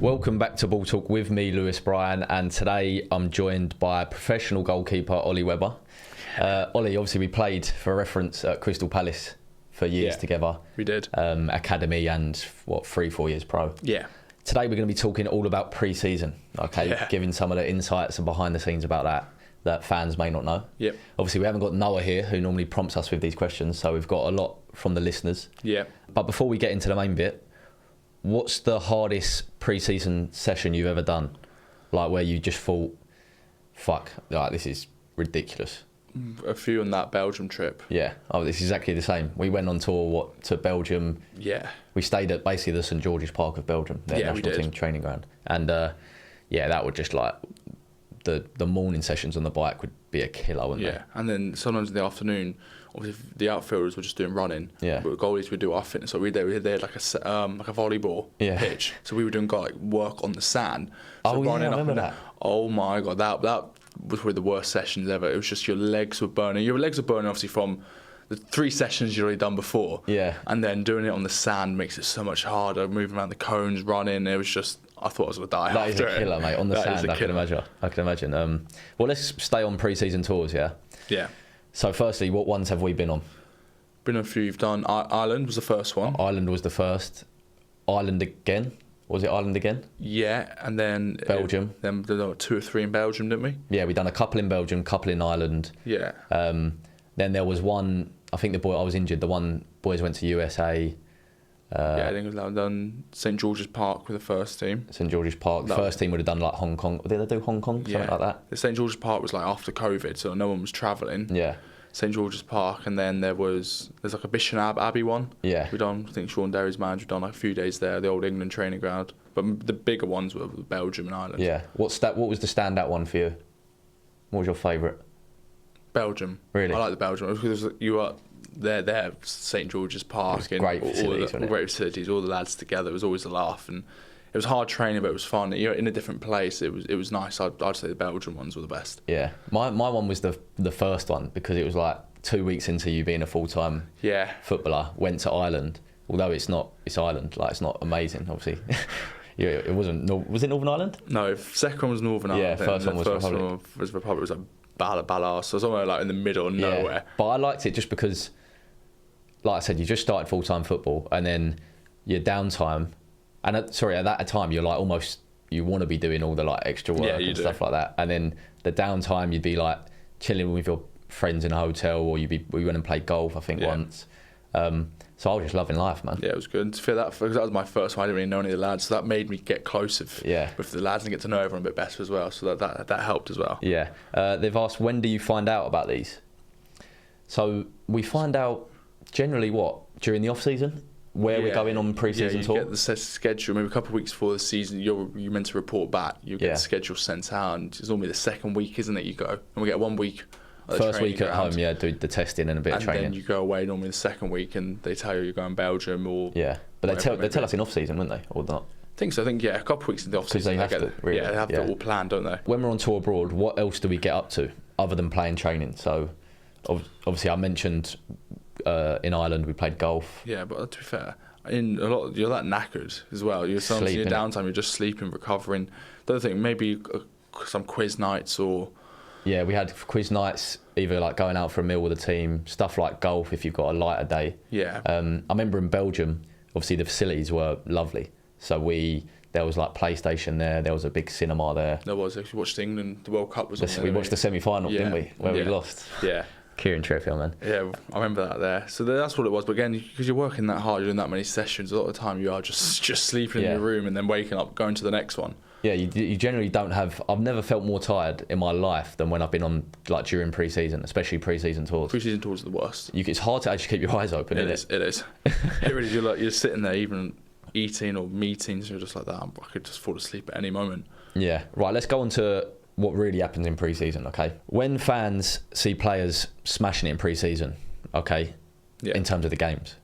Welcome back to Ball Talk with me, Lewis Bryon, and today I'm joined by professional goalkeeper Ollie Webber. Ollie, obviously we played, for reference, at Crystal Palace for years together. We did. Academy and, 3-4 years pro. Yeah. Today we're going to be talking all about pre-season, okay? Yeah. Giving some of the insights and behind the scenes about that fans may not know. Yep. Obviously we haven't got Noah here, who normally prompts us with these questions, so we've got a lot from the listeners. Yeah. But before we get into the main bit, what's the hardest pre-season session you've ever done? Like where you just thought, fuck, like, this is ridiculous. A few on that Belgium trip. Yeah, it's exactly the same. We went on tour to Belgium. Yeah. We stayed at basically the St George's Park of Belgium, their national team training ground. And that would just like, the morning sessions on the bike would be a killer, wouldn't they? Yeah, and then sometimes in the afternoon, obviously the outfielders were just doing running. Yeah. But the goalies would do our fitness. So we had like a volleyball pitch. So we were doing work on the sand. So I remember that. Oh my God, that was probably the worst sessions ever. It was just your legs were burning. Your legs were burning obviously from the 3 sessions you'd already done before. Yeah. And then doing it on the sand makes it so much harder, moving around the cones, running. It was just, I thought I was going to die. That is a killer, mate. On the sand, I can imagine. Well, let's stay on pre-season tours, yeah? Yeah. So firstly, what ones have we been on? Been on a few you've done. Ireland was the first one. Ireland was the first. Ireland again? Was it Ireland again? Yeah, and then Belgium. Then there were 2 or 3 in Belgium, didn't we? Yeah, we done a couple in Belgium, couple in Ireland. Yeah. Then there was one, I think I was injured, the one boys went to USA. I think it was done St George's Park with the first team. St George's Park. The first team would have done like Hong Kong. Did they do Hong Kong? Something like that? The St George's Park was like after COVID, so no one was travelling. Yeah. St George's Park, and then there's like a Bishop Abbey one. Yeah. We done, I think Sean Derry's manager done like a few days there, the old England training ground. But the bigger ones were Belgium and Ireland. Yeah. What was the standout one for you? What was your favourite? Belgium. Really? I like the Belgium because you were there, St George's Park, and great facilities, great facilities, all the lads together. It was always a laugh, and it was hard training, but it was fun. You're in a different place. It was nice. I'd say the Belgian ones were the best. Yeah, my one was the first one because it was like 2 weeks into you being a full-time footballer. Went to Ireland, although it's Ireland. Like, it's not amazing, obviously. Yeah, it wasn't. Was it Northern Ireland? No, second one was Northern Ireland. Yeah, first one was Republic. It was like Ballast, so somewhere like in the middle of nowhere. Yeah, but I liked it just because, like I said, you just started full-time football, and then your downtime, and at that time you're like almost, you want to be doing all the like extra work and stuff like that, and then the downtime you'd be like chilling with your friends in a hotel, or we went and played golf, I think, once. So I was just loving life, man. Yeah, it was good to feel that, because that was my first one. I didn't really know any of the lads, so that made me get closer with the lads and get to know everyone a bit better as well. So that helped as well. Yeah. They've asked, when do you find out about these? So we find out generally during the off season, where we're going on pre-season tour. You get the schedule. Maybe a couple of weeks before the season, you're meant to report back. You get the schedule sent out, and it's normally the second week, isn't it? You go, and we get 1 week. First week at home, do the testing and a bit of training. And then you go away normally the second week, and they tell you you're going Belgium or but they tell us in off season, wouldn't they, or not? I think so. I think a couple of weeks in the off season. They have to. Really. Yeah, they have to all planned, don't they? When we're on tour abroad, what else do we get up to other than playing training? So obviously I mentioned in Ireland we played golf. Yeah, but to be fair, you're that knackered as well. You're sometimes in your downtime, you're just sleeping, recovering. The other thing, maybe some quiz nights or. Yeah, we had quiz nights, either like going out for a meal with the team, stuff like golf if you've got a lighter day. Yeah. I remember in Belgium, obviously the facilities were lovely. So there was like PlayStation there was a big cinema there. There was. We watched England, the World Cup was on there. We watched the semi-final, didn't we? Where we lost. Yeah. Kieran Trippier, man. Yeah, I remember that there. So that's what it was. But again, because you're working that hard, you're doing that many sessions, a lot of the time you are just sleeping in your room and then waking up, going to the next one. Yeah, you generally don't have. I've never felt more tired in my life than when I've been on during pre-season, especially pre-season tours. Pre-season tours are the worst. It's hard to actually keep your eyes open. It is. It really is. You're sitting there, even eating or meetings, you're just like that. I could just fall asleep at any moment. Yeah. Right. Let's go on to what really happens in pre-season. Okay. When fans see players smashing it in pre-season, okay, in terms of the games,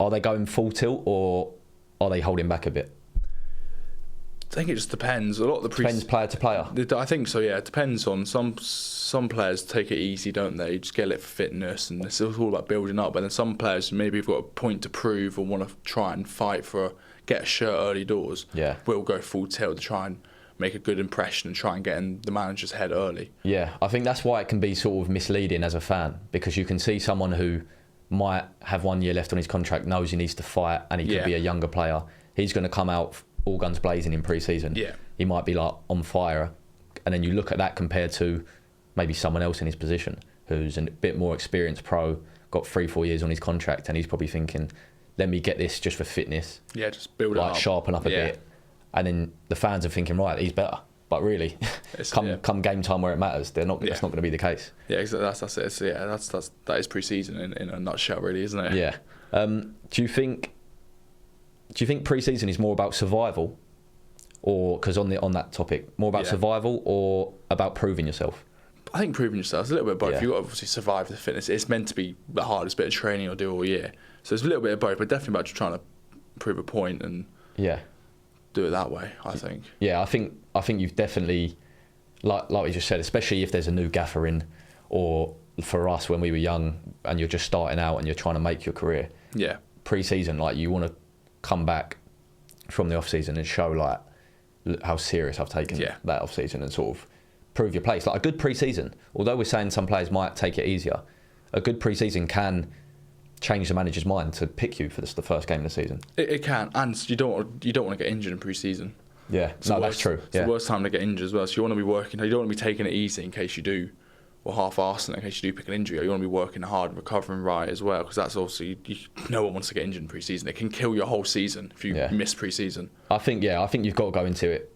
are they going full tilt or are they holding back a bit? think it just depends. A lot of the depends player to player. I think so. Yeah, it depends on some players take it easy, don't they? Just get it for fitness, and it's all about building up. But then some players maybe have got a point to prove or want to try and fight get a shirt early doors. Yeah, will go full tilt to try and make a good impression and try and get in the manager's head early. Yeah, I think that's why it can be sort of misleading as a fan, because you can see someone who might have 1 year left on his contract, knows he needs to fight, and he could be a younger player. He's going to come out all guns blazing in pre-season. Yeah. He might be like on fire, and then you look at that compared to maybe someone else in his position who's a bit more experienced pro, got 3-4 years on his contract, and he's probably thinking, let me get this just for fitness. Yeah, just build it up. Sharpen up a bit. And then the fans are thinking, right, he's better. But really, come game time where it matters, that's not going to be the case. Yeah, exactly. That's it. That is pre-season in a nutshell, really, isn't it? Yeah. Do you think pre-season is more about survival, or because on that topic, more about survival or about proving yourself? I think proving yourself is a little bit of both. You've got to obviously survive the fitness. It's meant to be the hardest bit of training you'll do all year, so it's a little bit of both, but definitely about just trying to prove a point and do it that way, I think. Yeah, I think you've definitely, like we just said, especially if there's a new gaffer in, or for us when we were young and you're just starting out and you're trying to make your career. Yeah. Pre-season, like you want to come back from the off-season and show like how serious I've taken that off-season and sort of prove your place. Like a good pre-season, although we're saying some players might take it easier, a good pre-season can change the manager's mind to pick you for the first game of the season. It can, and you don't want to get injured in pre-season. Yeah, that's true. It's the worst time to get injured as well. So you want to be working. You don't want to be taking it easy in case you do, or half-arsing in case you do pick an injury. You want to be working hard and recovering right as well, because that's also no one wants to get injured in pre-season. It can kill your whole season if you miss pre-season. I think you've got to go into it.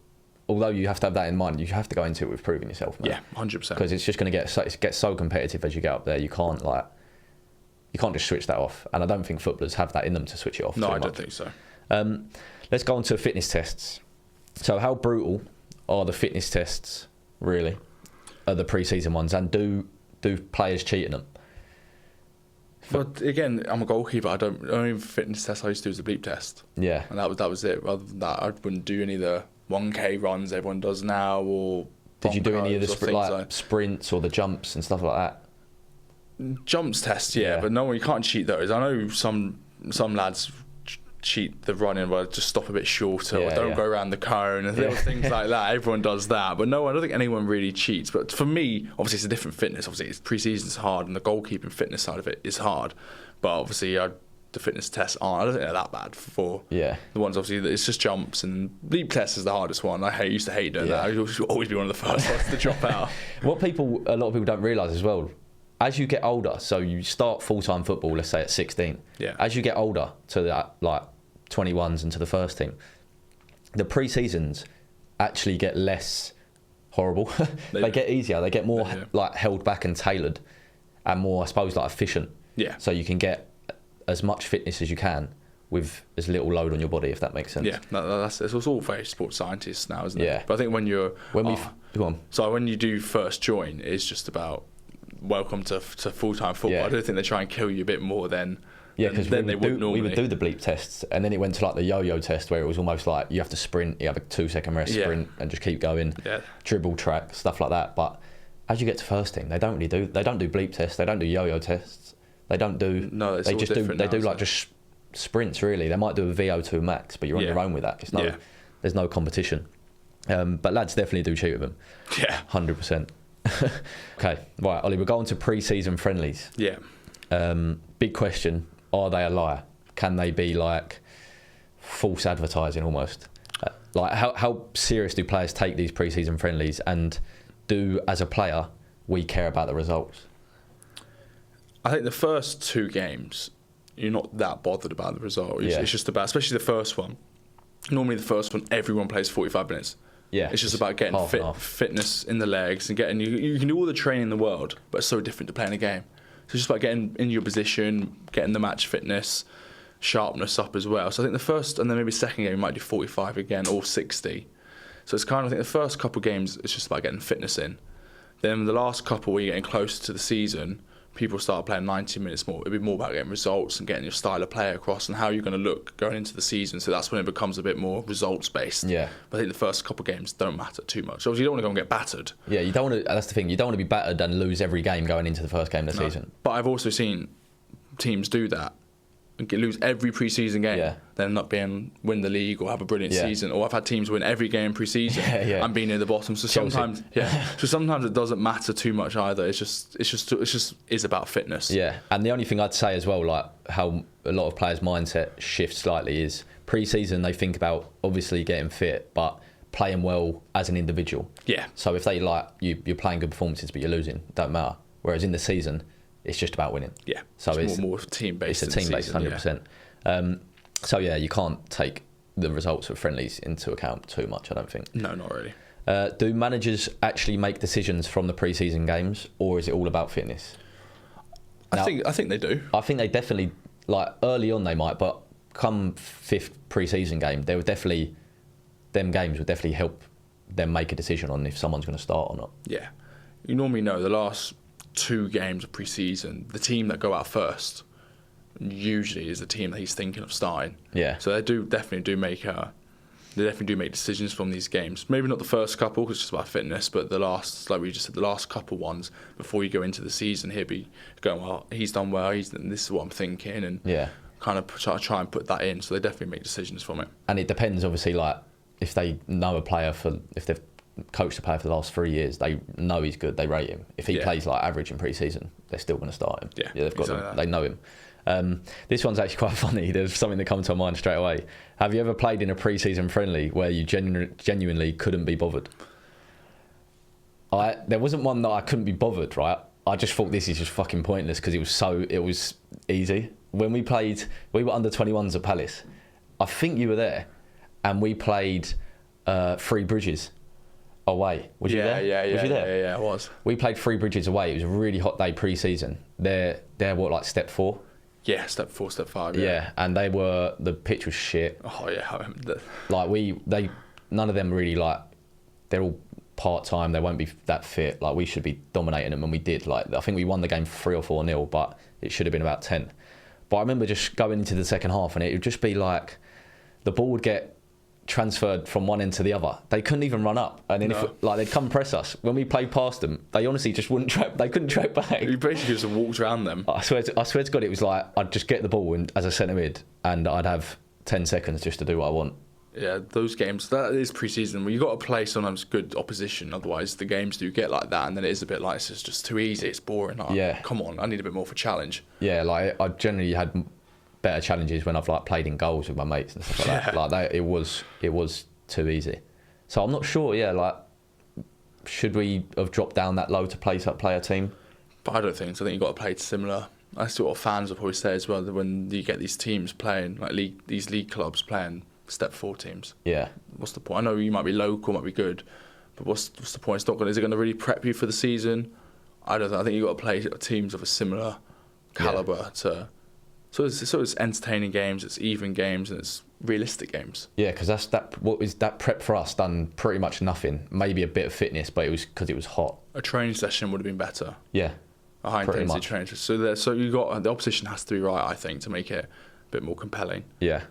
Although you have to have that in mind, you have to go into it with proving yourself. Man. Yeah, 100%. Because it's just going to get so competitive as you get up there. You can't just switch that off, and I don't think footballers have that in them to switch it off. No, I don't think so. Let's go on to fitness tests. So how brutal are the fitness tests, really? Are the pre-season ones, and do players cheat in them? But again, I'm a goalkeeper. The only fitness test I used to do was a bleep test. Yeah. And that was it. Rather than that, I wouldn't do any of the 1K runs everyone does now, or did you do any of the sprints or the jumps and stuff like that? Jumps tests, but no, you can't cheat those. I know some lads cheat the running by just stop a bit shorter or don't go around the cone and little things like that. Everyone does that, but no, I don't think anyone really cheats. But for me, obviously it's a different fitness. Obviously it's pre-season's hard and the goalkeeping fitness side of it is hard, but obviously the fitness tests aren't. I don't think they're that bad for the ones. Obviously it's just jumps, and bleep test is the hardest one. I used to hate doing that. I used to always be one of the first ones to drop out. A lot of people don't realise as well, as you get older, so you start full-time football, let's say at 16. Yeah. As you get older to that, like 21s and to the first team, the pre-seasons actually get less horrible. They get easier. They get more like held back and tailored, and more, I suppose, like efficient. Yeah. So you can get as much fitness as you can with as little load on your body, if that makes sense. Yeah, it's all very sports scientists now, isn't it? Yeah. But I think when you do first join, it's just about welcome to full-time football. Yeah. I don't think they try and kill you a bit more than because they would normally. We would do the bleep tests, and then it went to like the yo-yo test, where it was almost like you have to sprint, you have a 2-second rest sprint, and just keep going, dribble track, stuff like that. But as you get to first team, they don't do bleep tests, they don't do yo-yo tests, they don't do. No, it's just just sprints. Really, they might do a VO2 max, but you're on your own with that. There's no competition. But lads definitely do cheat with them. Yeah, 100%. Okay, right, Ollie, we're going to pre-season friendlies. Yeah. Big question: are they a lie? Can they be like false advertising almost? Like how serious do players take these pre-season friendlies, and do, as a player, we care about the results? I think the first 2 games, you're not that bothered about the result. It's just about, especially the first one. Normally the first one, everyone plays 45 minutes. Yeah, it's just about getting fitness in the legs and getting you can do all the training in the world, but it's so different to playing a game. So it's just about getting in your position, getting the match fitness, sharpness up as well. So I think the first, and then maybe second game, you might do 45 again or 60. So it's kind of, I think the first couple of games, it's just about getting fitness in. Then the last couple, where you're getting closer to the season, people start playing 90 minutes more, it'd be more about getting results and getting your style of play across and how you're going to look going into the season. So that's when it becomes a bit more results based. Yeah. But I think the first couple of games don't matter too much. Obviously, you don't want to go and get battered. Yeah, you don't want to. That's the thing. You don't want to be battered and lose every game going into the first game of the season. But I've also seen teams do that and lose every preseason game, then not win the league or have a brilliant season. Or I've had teams win every game preseason and being near the bottom. So sometimes, so sometimes it doesn't matter too much either. It's just about fitness. Yeah, and the only thing I'd say as well, like how a lot of players' mindset shifts slightly, is preseason they think about obviously getting fit, but playing well as an individual. Yeah. So if they you're playing good performances but you're losing, don't matter. Whereas in the season, it's just about winning. Yeah. So it's more team-based. It's a team-based, 100%. So yeah, you can't take the results of friendlies into account too much, I don't think. No, not really. Do managers actually make decisions from the pre-season games, or is it all about fitness? I think they do. I think they definitely, like early on they might, but come fifth pre-season game, them games would definitely help them make a decision on if someone's going to start or not. Yeah. You normally know the last 2 games of pre-season, the team that go out first usually is the team that he's thinking of starting. Yeah. So they definitely do make decisions from these games. Maybe not the first couple because it's just about fitness, but the last, like we just said, the last couple ones before you go into the season, he'll be going, well, he's done well. This is what I'm thinking, and kind of try and put that in. So they definitely make decisions from it. And it depends, obviously, like if they know a player if they've coached a player for the last 3 years, they know he's good, they rate him. If he plays like average in pre-season, they're still going to start him. Yeah, they've got they know him. This one's actually quite funny. There's something that comes to my mind straight away. Have you ever played in a pre-season friendly where you genuinely couldn't be bothered? There wasn't one that I couldn't be bothered, right? I just thought this is just fucking pointless because it was easy. When we were under 21s at Palace. I think you were there, and we played Three Bridges away. Was you there? Yeah. Was you there? Yeah, I was. We played Three Bridges away. It was a really hot day pre-season. They're what, like step 4? Yeah, step 4, step 5. Yeah, and the pitch was shit. Oh yeah, I remember that. Like none of them really, like, they're all part-time. They won't be that fit. Like, we should be dominating them, and we did. Like, I think we won the game 3 or 4-0, but it should have been about 10. But I remember just going into the second half, and it would just be like the ball would get transferred from one end to the other. They couldn't even run up, and then they'd come press us. When we played past them, they honestly just wouldn't track. They couldn't track back. You basically just walked around them. I swear to God, it was like I'd just get the ball as a centre mid, and I'd have 10 seconds just to do what I want. Yeah, those games, that is pre-season. Well, you got to play sometimes good opposition, otherwise the games do get like that, and then it is a bit like it's just too easy. It's boring. Like, come on, I need a bit more of a challenge. Yeah, like I generally had better challenges when I've like played in goals with my mates and stuff like that. Like that, it was too easy. So I'm not sure. Yeah, like should we have dropped down that low to play a team? But I don't think so. I think you've got to play similar. That's what fans will probably say as well. That when you get these teams playing, like these league clubs playing step 4 teams. Yeah. What's the point? I know you might be local, might be good, but what's the point? It's not going. Is it going to really prep you for the season? I don't know. I think you've got to play teams of a similar calibre to. So it's entertaining games, it's even games, and it's realistic games. Yeah, because what was that prep for us done pretty much nothing. Maybe a bit of fitness, but it was because it was hot. A training session would have been better. Yeah. A high intensity training session. So you got the opposition has to be right, I think, to make it a bit more compelling. Yeah.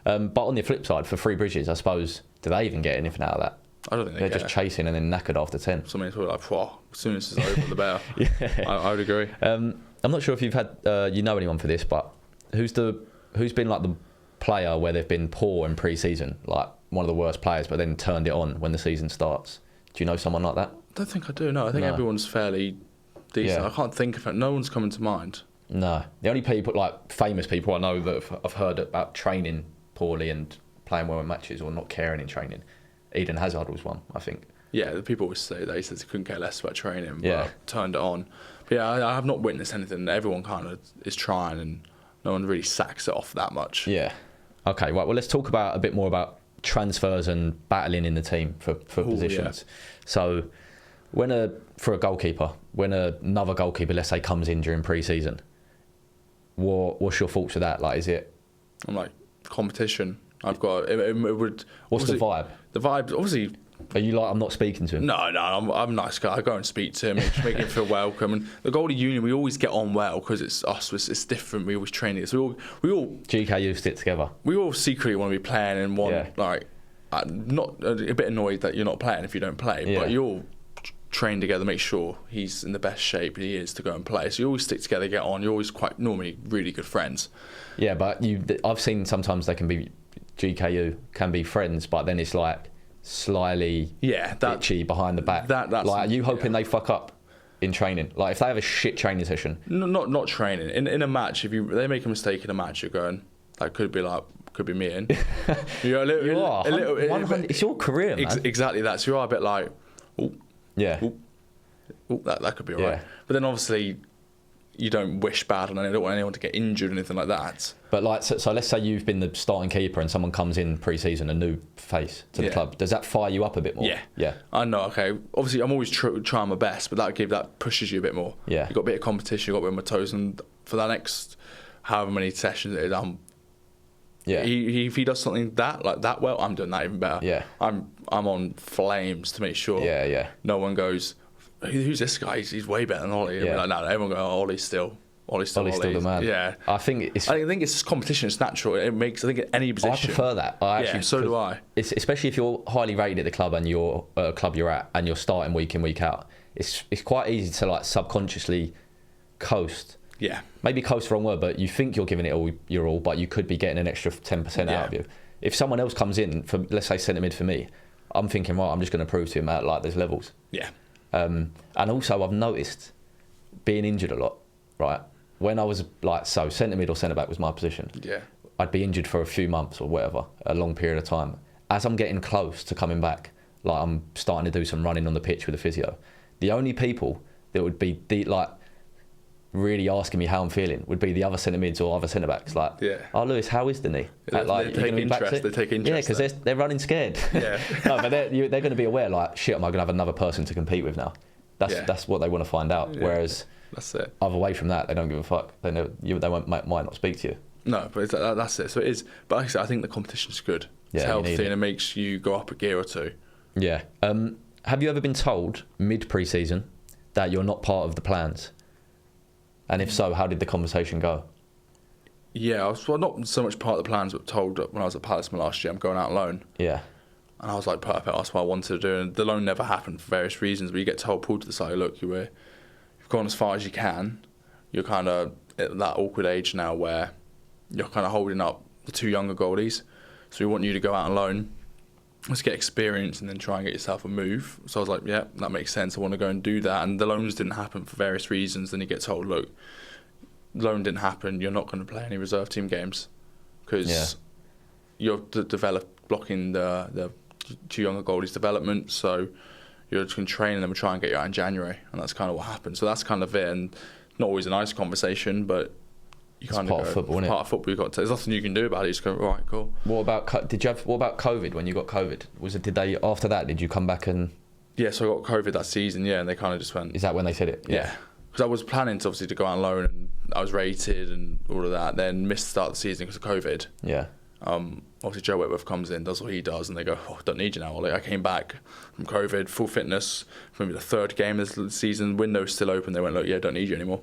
But on the flip side, for Three Bridges, I suppose, do they even get anything out of that? I don't think they're just chasing and then knackered after 10. So many people are like, as soon as it's over, the better. Yeah. I would agree. I'm not sure if you've had anyone for this, but who's been like the player where they've been poor in pre-season, like one of the worst players, but then turned it on when the season starts? Do you know someone like that? I don't think I do. No, I think everyone's fairly decent. Yeah. I can't think of it. No one's coming to mind. No, the only people, like famous people I know that I've heard about training poorly and playing well in matches or not caring in training. Eden Hazard was one, I think. Yeah, the people always say that. He says he couldn't care less about training, but turned it on. But yeah, I have not witnessed anything. Everyone kind of is trying, and no one really sacks it off that much. Yeah. Okay, right. Well, let's talk a bit more about transfers and battling in the team for positions. Yeah. So, for a goalkeeper, when another goalkeeper, let's say, comes in during pre-season, what's your thoughts of that? Like, is it? I'm like, competition. I've got it would. What's the vibe? The vibe, obviously, Are you like, I'm not speaking to him? No, I'm a nice guy. I go and speak to him, and just make him feel welcome. And the Goldie Union, we always get on well because it's us. It's different. We always train it. So we all GKU stick together. We all secretly want to be playing and like. Not a bit annoyed that you're not playing if you don't play, but you all train together, make sure he's in the best shape he is to go and play. So you always stick together, get on. You're always quite normally really good friends. Yeah, but I've seen sometimes they can be GKU can be friends, but then it's like slyly bitchy behind the back. That's like, are you hoping they fuck up in training? Like if they have a shit training session, not training in a match. If they make a mistake in a match, you're going that could be me in. You're a little, it's your career, man. Exactly that. So you are a bit like, that could be alright. Yeah. But then obviously you don't wish bad on anyone. You don't want anyone to get injured or anything like that. But like, so let's say you've been the starting keeper and someone comes in pre-season, a new face to the club. Does that fire you up a bit more? Yeah. I know. Okay. Obviously, I'm always trying my best, but that pushes you a bit more. Yeah. You got a bit of competition. You got a bit on my toes, and for that next however many sessions it is, if he does something that well, I'm doing that even better. Yeah. I'm on flames to make sure. Yeah. No one goes, who's this guy? He's way better than Ollie. Yeah. Like, no, everyone goes, Ollie's still still the man. Yeah. I think it's competition. It's natural. It makes, I think, any position. I prefer that. So do I. Especially if you're highly rated at the club and you're a club you're at and you're starting week in, week out. It's quite easy to like subconsciously coast. Yeah. Maybe coast the wrong word, but you think you're giving it all your all, but you could be getting an extra 10% out of you. If someone else comes in for, let's say, centre mid for me, I'm thinking, right, I'm just going to prove to him that like there's levels. Yeah. And also I've noticed being injured a lot, right? When I was like, so centre mid or centre back was my position. Yeah. I'd be injured for a few months or whatever, a long period of time. As I'm getting close to coming back, like I'm starting to do some running on the pitch with the physio, the only people that would be really asking me how I'm feeling would be the other centre mids or other centre backs. Like, oh, Lewis, how is the knee? They take interest. Yeah, because they're running scared. Yeah. No, but they're going to be aware, like, shit, am I going to have another person to compete with now? That's what they want to find out. Yeah. Whereas, that's it. Other way from that, they don't give a fuck. They know might not speak to you. No, but that's it. So it is. But like I said, I think the competition's good. It's healthy and it makes you go up a gear or two. Yeah. Have you ever been told mid pre-season that you're not part of the plans? And if so, how did the conversation go? Yeah, I was not so much part of the plans, but told when I was at Palace last year, I'm going out on loan. Yeah. And I was like, perfect, that's what I wanted to do. And the loan never happened for various reasons, but you get pulled to the side, look, you've gone as far as you can. You're kind of at that awkward age now where you're kind of holding up the two younger goalies. So we want you to go out on loan. Let's get experience and then try and get yourself a move. So I was like, yeah, that makes sense. I want to go and do that. And the loans didn't happen for various reasons. Then you get told, look, loan didn't happen. You're not going to play any reserve team games because you're blocking the two younger goalies' development. So you're just going to train them and try and get you out in January. And that's kind of what happened. So that's kind of it. And not always a nice conversation, but it's part of football, isn't it? Part of football. There's nothing you can do about it. You just go, all right, cool. What about COVID? When you got COVID, after that? Did you come back and? Yeah, so I got COVID that season. Yeah, and they kind of just went. Is that when they said it? Yeah, because I was planning to obviously to go out on loan and I was rated and all of that. Then missed the start of the season because of COVID. Yeah. Obviously Joe Whitworth comes in, does what he does, and they go, "Oh, don't need you now, Ollie." I came back from COVID, full fitness. Maybe the third game of the season, window's still open. They went, "Look, yeah, don't need you anymore."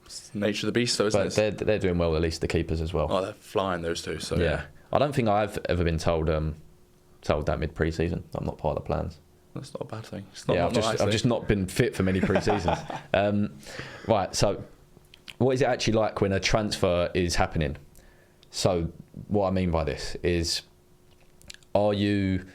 It's the nature of the beast, though, isn't it? But they're doing well, at least the keepers as well. Oh, they're flying, those two. So yeah. I don't think I've ever been told that mid pre-season. I'm not part of the plans. That's not a bad thing. I've just not been fit for many pre-seasons. Right. So, what is it actually like when a transfer is happening? So, what I mean by this is, are you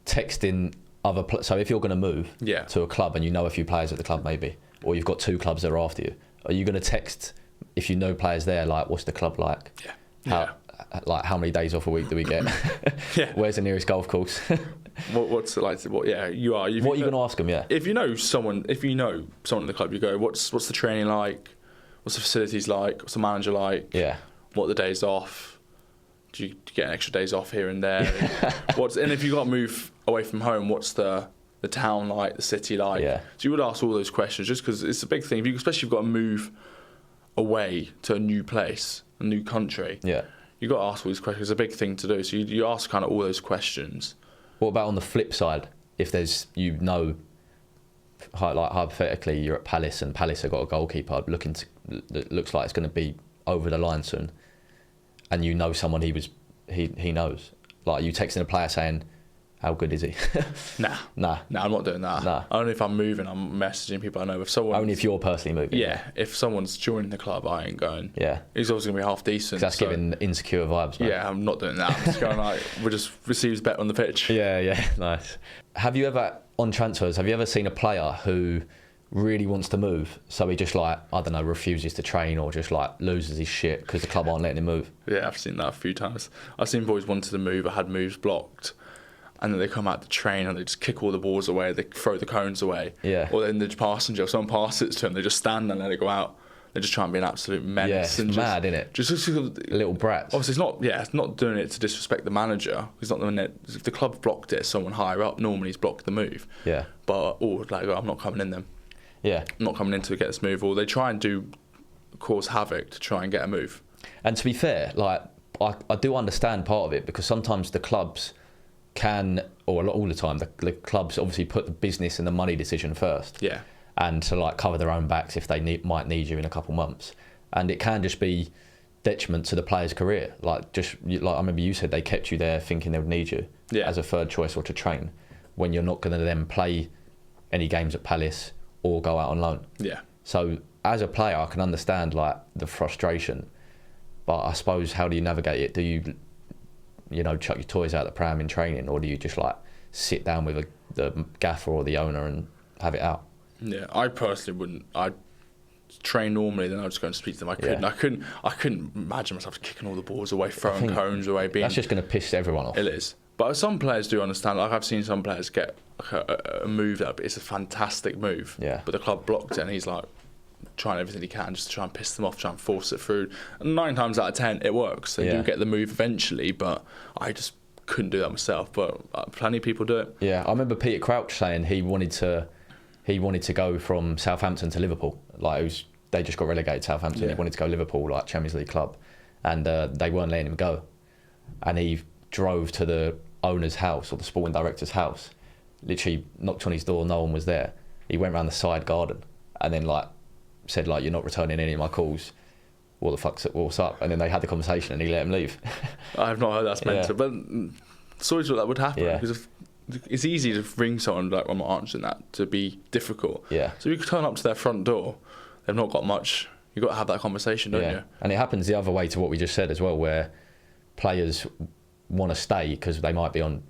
texting other? So, if you're going to move to a club and you know a few players at the club, maybe, or you've got two clubs that are after you, are you going to text if you know players there? Like, what's the club like? How many days off a week do we get? Where's the nearest golf course? What's it like? You are. What are you going to ask them? Yeah. If you know someone at the club, you go, what's the training like? What's the facilities like? What's the manager like? Yeah. What are the days off? Do you get an extra days off here and there? And if you got to move away from home, what's the town like, the city like? Yeah. So you would ask all those questions just because it's a big thing. Especially if you've got to move away to a new place, a new country. Yeah. You've got to ask all these questions. It's a big thing to do. So you ask kind of all those questions. What about on the flip side? if there's, like hypothetically, you're at Palace and Palace have got a goalkeeper that looks like it's going to be over the line soon, and you know someone he knows. Like, you texting a player saying, how good is he? Nah, I'm not doing that. Nah. Only if I'm moving, I'm messaging people I know. If someone, only if you're personally moving. Yeah, if someone's joining the club, I ain't going. Yeah, he's always going to be half decent. That's giving insecure vibes, man. Yeah, I'm not doing that. I'm just going like, we'll just receive his bet on the pitch. Yeah, nice. Have you ever, on transfers, seen a player who really wants to move, so he just, like, I don't know, refuses to train or just, like, loses his shit because the club aren't letting him move? Yeah, I've seen that a few times. I've seen boys wanted to move, but had moves blocked, and then they come out to train and they just kick all the balls away, they throw the cones away. Yeah. Or then they're just passing, if someone passes it to them, they just stand and let it go out. They just try and be an absolute menace. Yeah, it's mad, isn't it? Just little brats. Obviously, it's not doing it to disrespect the manager. He's not doing it. If the club blocked it, someone higher up normally he's blocked the move. Yeah. But I'm not coming in then. Yeah. I'm not coming in to get this move. Or they try and cause havoc to try and get a move. And to be fair, like, I do understand part of it, because sometimes the clubs can, or all the time, the clubs obviously put the business and the money decision first. Yeah. And to, like, cover their own backs if they might need you in a couple months. And it can just be detriment to the player's career. Like I remember you said they kept you there thinking they would need you as a third choice or to train, when you're not going to then play any games at Palace or go out on loan. Yeah. So as a player, I can understand, like, the frustration, but I suppose, how do you navigate it? Do you chuck your toys out the pram in training, or do you just, like, sit down with the gaffer or the owner and have it out? Yeah, I personally wouldn't. I'd train normally, then I'd just go and speak to them. I couldn't imagine myself kicking all the balls away, throwing cones away. That's just going to piss everyone off. It is. But some players do understand. Like, I've seen some players get a move that it's a fantastic move. Yeah. But the club blocked it, and he's like trying everything he can just to try and piss them off, try and force it through. And 9 times out of 10, it works. They do get the move eventually, but I just couldn't do that myself. But plenty of people do it. Yeah, I remember Peter Crouch saying he wanted to go from Southampton to Liverpool. Like, they just got relegated to Southampton. He wanted to go Liverpool, like Champions League club, and they weren't letting him go. And he drove to the owner's house, or the sporting director's house, literally knocked on his door, no one was there. He went round the side garden and then, like, said, like, you're not returning any of my calls. What's up? And then they had the conversation and he let him leave. I have not heard that's mental, but stories like that would happen. Yeah. Because it's easy to ring someone, like, I'm not answering that, to be difficult. Yeah. So you could turn up to their front door, they've not got much. You've got to have that conversation, don't you? And it happens the other way to what we just said as well, where players want to stay because they might be on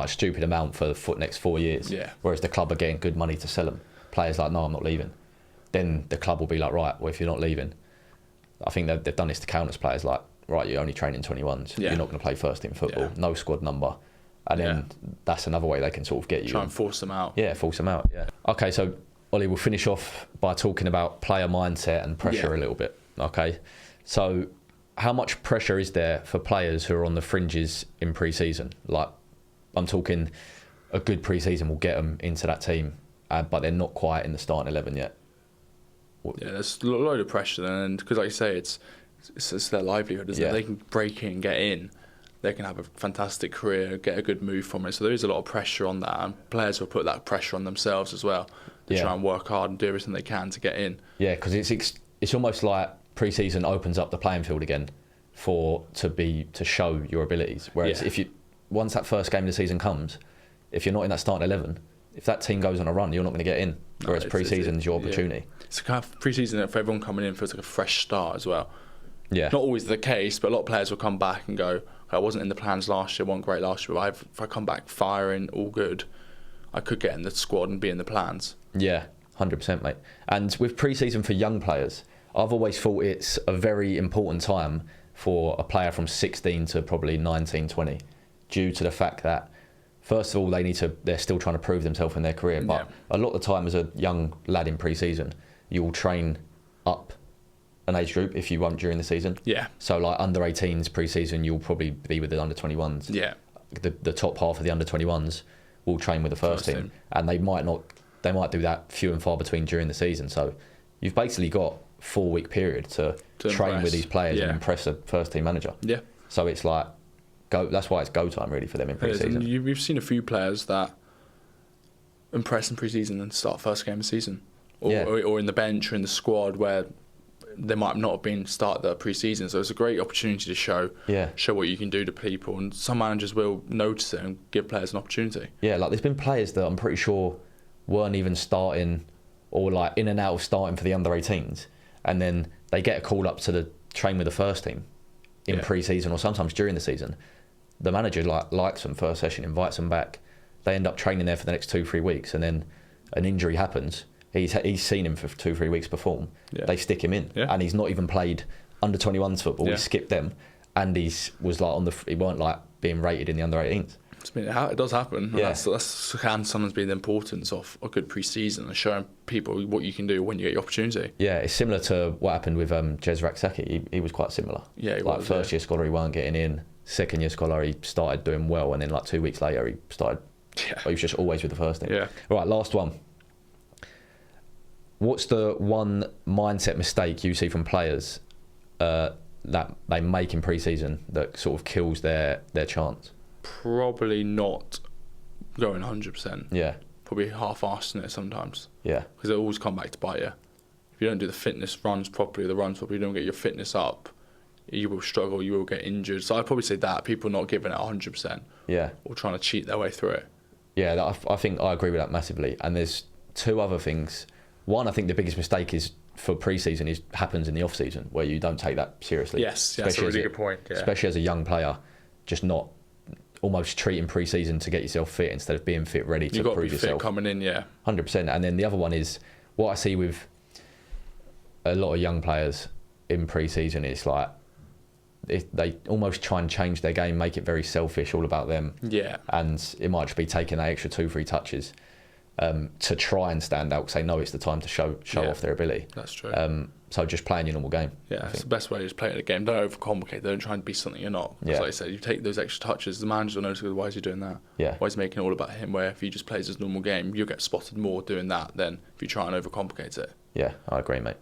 stupid amount for the next 4 years. Yeah. Whereas the club are getting good money to sell them. Players like, no, I'm not leaving. Then the club will be like, right, well, if you're not leaving, I think they've done this to countless players, like, right, you're only training 21s. Yeah. You're not going to play first team football. Yeah. No squad number. And then that's another way they can sort of get you. Try and force them out. Yeah, force them out. Yeah. Okay, so Ollie, we'll finish off by talking about player mindset and pressure a little bit. Okay, so how much pressure is there for players who are on the fringes in pre-season? Like, I'm talking a good pre-season will get them into that team, but they're not quite in the starting 11 yet. Yeah, there's a load of pressure then, and because, like you say, it's their livelihood, isn't it? They can break in, get in, they can have a fantastic career, get a good move from it. So there is a lot of pressure on that, and players will put that pressure on themselves as well. They try and work hard and do everything they can to get in. Yeah, because it's almost like pre-season opens up the playing field again to show your abilities. Whereas once that first game of the season comes, if you're not in that starting 11, if that team goes on a run, you're not going to get in. Whereas pre-season is your opportunity. It's kind of pre-season for everyone coming in feels like a fresh start as well. Yeah. Not always the case, but a lot of players will come back and go, I wasn't in the plans last year, wasn't great last year, but if I come back firing, all good, I could get in the squad and be in the plans. Yeah, 100%, mate. And with pre-season for young players, I've always thought it's a very important time for a player from 16 to probably 19, 20, due to the fact that, first of all, they're still trying to prove themselves in their career. But a lot of the time as a young lad in pre-season, you'll train up an age group if you won't during the season. Yeah. So like under 18s pre-season, you'll probably be with the under 21s. Yeah. The top half of the under 21s will train with the first team. And they might do that few and far between during the season. So you've basically got 4-week period to train with these players and impress a first team manager. Yeah. So it's like that's why it's go time really for them in pre-season. We've seen a few players that impress in pre-season and start first game of the season, or in the bench or in the squad where they might not have been start the pre-season. So it's a great opportunity to show what you can do to people, and some managers will notice it and give players an opportunity. Yeah, like there's been players that I'm pretty sure weren't even starting or like in and out of starting for the under-18s, and then they get a call up to the train with the first team in pre-season or sometimes during the season. The manager likes them first session, invites them back. They end up training there for the next 2-3 weeks, and then an injury happens. He's seen him for 2-3 weeks perform. Yeah. They stick him in, and he's not even played under 21s football. He skipped them, and he weren't like being rated in the under 18s. It does happen. Yeah. That's can sometimes be the importance of a good pre-season and showing people what you can do when you get your opportunity. Yeah, it's similar to what happened with Jezrak Saki. He was quite similar. Yeah, he was. First year scholar, he weren't getting in. Second year scholar, he started doing well, and then like 2 weeks later, he started. Yeah. He was just always with the first team. Yeah. All right, last one. What's the one mindset mistake you see from players that they make in pre-season that sort of kills their chance? Probably not going 100%. Yeah. Probably half-arsing it sometimes. Yeah. Because it always come back to bite you. If you don't do the fitness runs properly, you don't get your fitness up, you will struggle, you will get injured. So I'd probably say that, people not giving it 100%. Yeah. Or trying to cheat their way through it. Yeah, I think I agree with that massively. And there's two other things. One, I think the biggest mistake is for pre-season happens in the off-season, where you don't take that seriously. Yes, that's a really good point. Yeah. Especially as a young player, just not almost treating pre-season to get yourself fit instead of being fit, ready to You've got prove to be yourself. fit coming in, yeah. 100%. And then the other one is what I see with a lot of young players in pre-season is like they almost try and change their game, make it very selfish, all about them. Yeah. And it might just be taking that extra 2-3 touches to try and stand out, because they know it's the time to show off their ability. That's true. So just playing your normal game. Yeah, it's the best way is playing the game. Don't overcomplicate. Don't try and be something you're not. Because like I said, you take those extra touches, the manager will notice, why is he doing that? Yeah. Why is he making it all about him? Where if he just plays his normal game, you'll get spotted more doing that than if you try and overcomplicate it. Yeah, I agree, mate.